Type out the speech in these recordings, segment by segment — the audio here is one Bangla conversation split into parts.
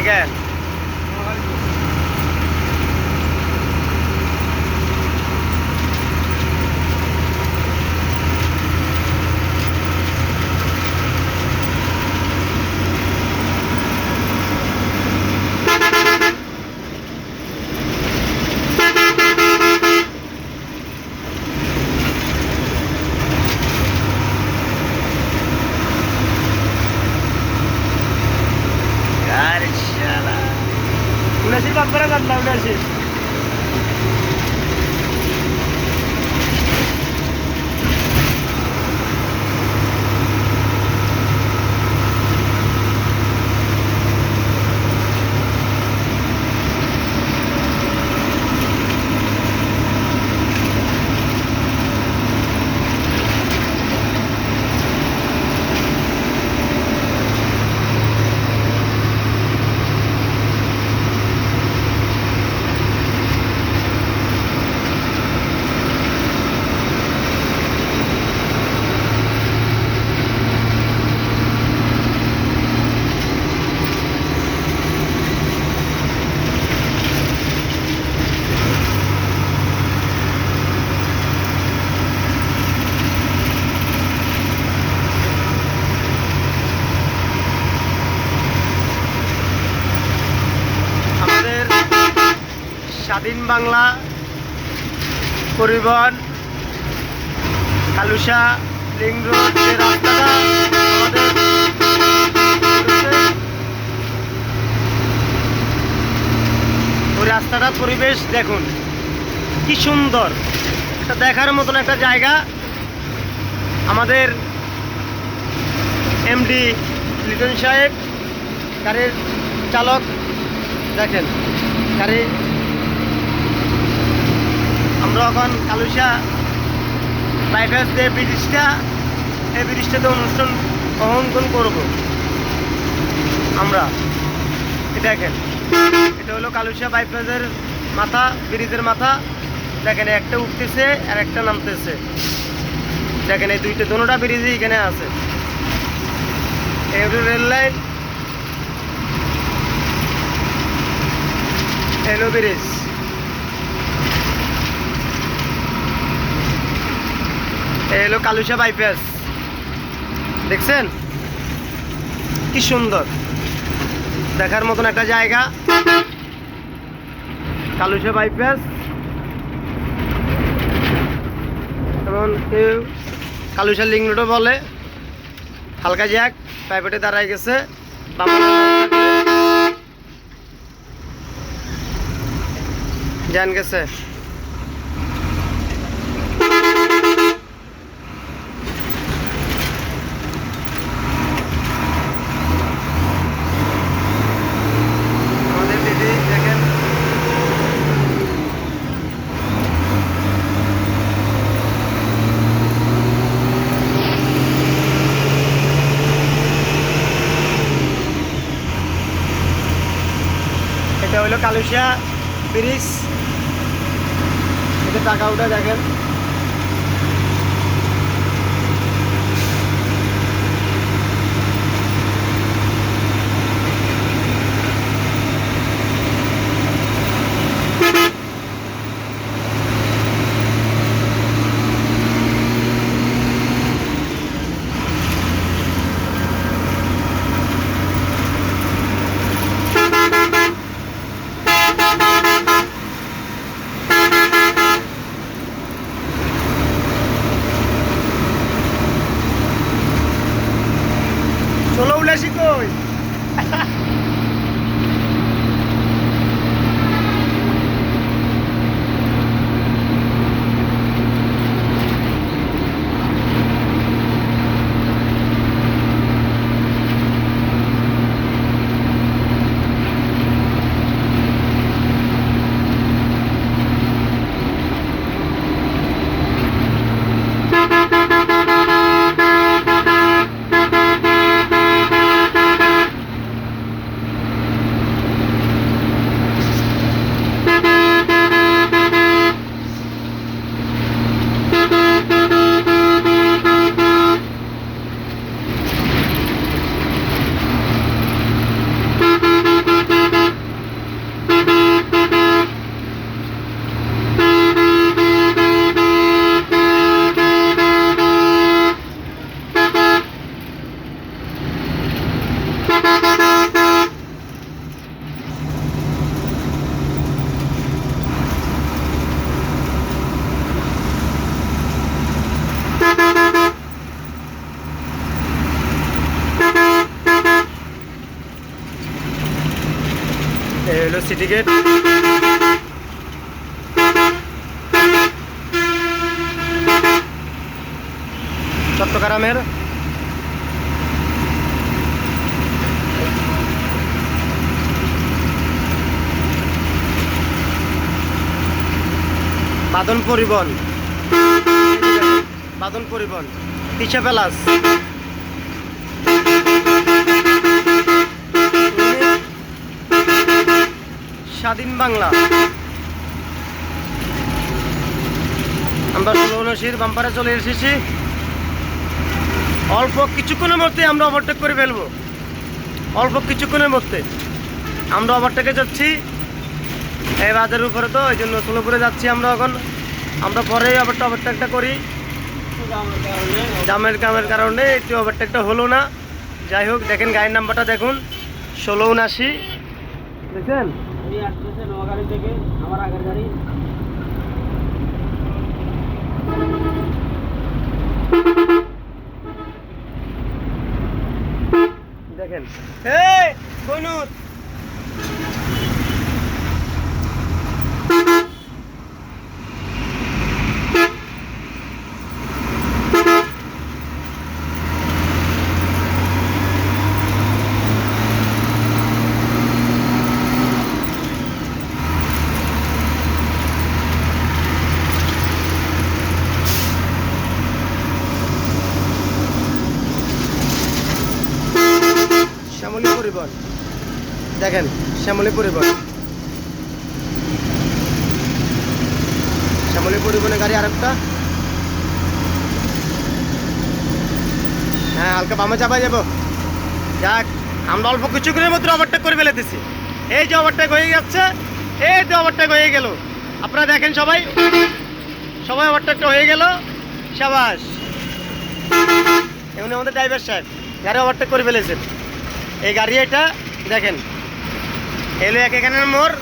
দেখেন উনাশির বাদ করে কাটলাম 79। স্বাধীন বাংলা পরিবহন কালুশা লিং রোড যে রাস্তাটা আমাদের ওই রাস্তাটার পরিবেশ দেখুন কি সুন্দর, এটা দেখার মতন একটা জায়গা। আমাদের এমডি লিটন সাহেব গাড়ির চালক দেখেন গাড়ি। আমরা এখন কালুশা বাইপাস দিয়ে এই ব্রিজটাতে অনুষ্ঠান অঙ্কন করব আমরা। দেখেন এটা হলো কালুশা বাইপাসের মাথা, ব্রিজের মাথা। দেখেন একটা উঠতেছে আর একটা নামতেছে। দেখেন এই দুটোটা ব্রিজই এখানে আছে। এই হলো রেল লাইন, এলো ব্রিজ। এই হলো কালুশা বাইপাস, দেখছেন কি সুন্দর, দেখার মতন একটা জায়গা কালুশা বাইপাস। এবং কেউ কালুশা লিং রোডও বলে। হালকা জ্যাক প্রাইভেটে দাঁড়ায় গেছে, জান গেছে। এটা হলো কালুশা ব্রিজ, এটা টাকা উঠা দেখেন। চলো উল্লাসী কই সিটি গেট, চট্টগ্রামের বাদন পরিবহন, বাদন পরিবহন, তিশা প্যালাস, স্বাধীন বাংলা। আমরা 1679 বাম্পারে চলে এসেছি। অল্প কিছুক্ষণের মধ্যে আমরা ওভারটেক করে ফেলবো, অল্প কিছুক্ষণের মধ্যে আমরা ওভারটেকে যাচ্ছি। এই বাজারের উপরে তো এই জন্য ষোলোপুরে যাচ্ছি আমরা এখন। আমরা পরে ওভারটেকটা করি, জামের কারণে একটু ওভারটেকটা হলো না। যাই হোক, দেখেন গাড়ির নাম্বারটা দেখুন, 1679। দেখছেন নোয়াগাড়ি থেকে আমার আগের গাড়ি। দেখেন এই বনুত শ্যামলী পরিবহন, দেখেন শ্যামলী পরিবহন, শ্যামলী পরিবহনের গাড়ি আরেকটা। হ্যাঁ, হালকা বামে চাপা যাবো। যাক, আমরা অল্প কিছুক্ষণের মধ্যে ওভারটেক করে ফেলে দিচ্ছি। এই যে ওভারটেক হয়ে যাচ্ছে, এই যে ওভারটেক হয়ে গেল। আপনারা দেখেন সবাই ওভারটেকটা হয়ে গেল। সাবাস, এমনি আমাদের ড্রাইভার সাহেব গাড়ি ওভারটেক করে ফেলেছেন। এই গাড়ি এটা দেখেন, এলো এখানের মোড়।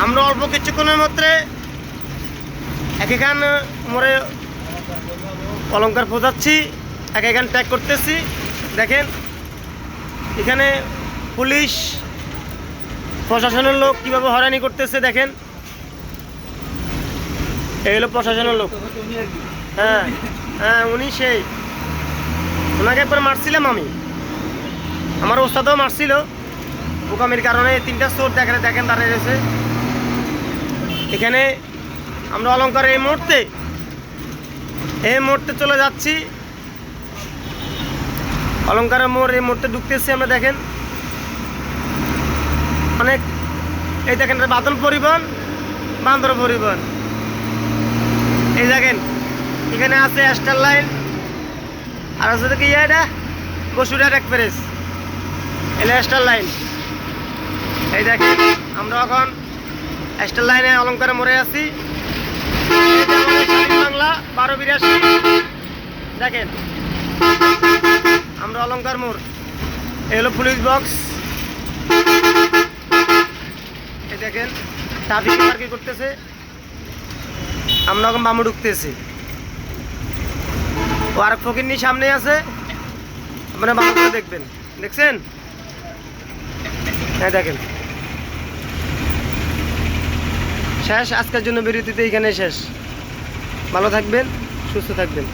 আমরা অল্প কিছুক্ষণের মধ্যে এখান মোড়ে অলঙ্কার পৌঁছাচ্ছি, এখান ট্যাগ করতেছি। দেখেন এখানে পুলিশ প্রশাসনের লোক কিভাবে হয়রানি করতেছে। দেখেন এই হলো প্রশাসনের লোক। হ্যাঁ হ্যাঁ, উনি সেই, ওনাকে একবার মারছিলাম আমি, আমার ওস্তাদও মারছিল বোকামির কারণে। 3টা চোর দেখেন দাঁড়িয়ে রয়েছে এখানে। আমরা অলঙ্কার এই মুহূর্তে চলে যাচ্ছি। অলঙ্কারের মোড় এই মুহূর্তে ঢুকতেছি আমরা। দেখেন অনেক, এই দেখেন বাদল পরিবহন, বান্দর পরিবহন। এই দেখেন এখানে আছে স্টার লাইন, আর আছে কি এটা বসুরহাট এক্সপ্রেস, এলো স্টার লাইন। এই দেখেন আমরা এখন স্টার লাইনে অলঙ্কারে মোড়ে আছি। বাংলা 1282। দেখেন আমরা অলঙ্কার মোড়, এই হলো পুলিশ বক্স। এই দেখেন ট্রাফিক পার্কিং করতেছে, আমরা এখন বামে ঢুকতেছি। ও আর ফকিরনি সামনে আছে, আপনারা বামে করে দেখবেন। দেখছেন? হ্যাঁ দেখেন, শেষ। আজকের জন্য বিরতিতে এইখানে শেষ। ভালো থাকবেন, সুস্থ থাকবেন।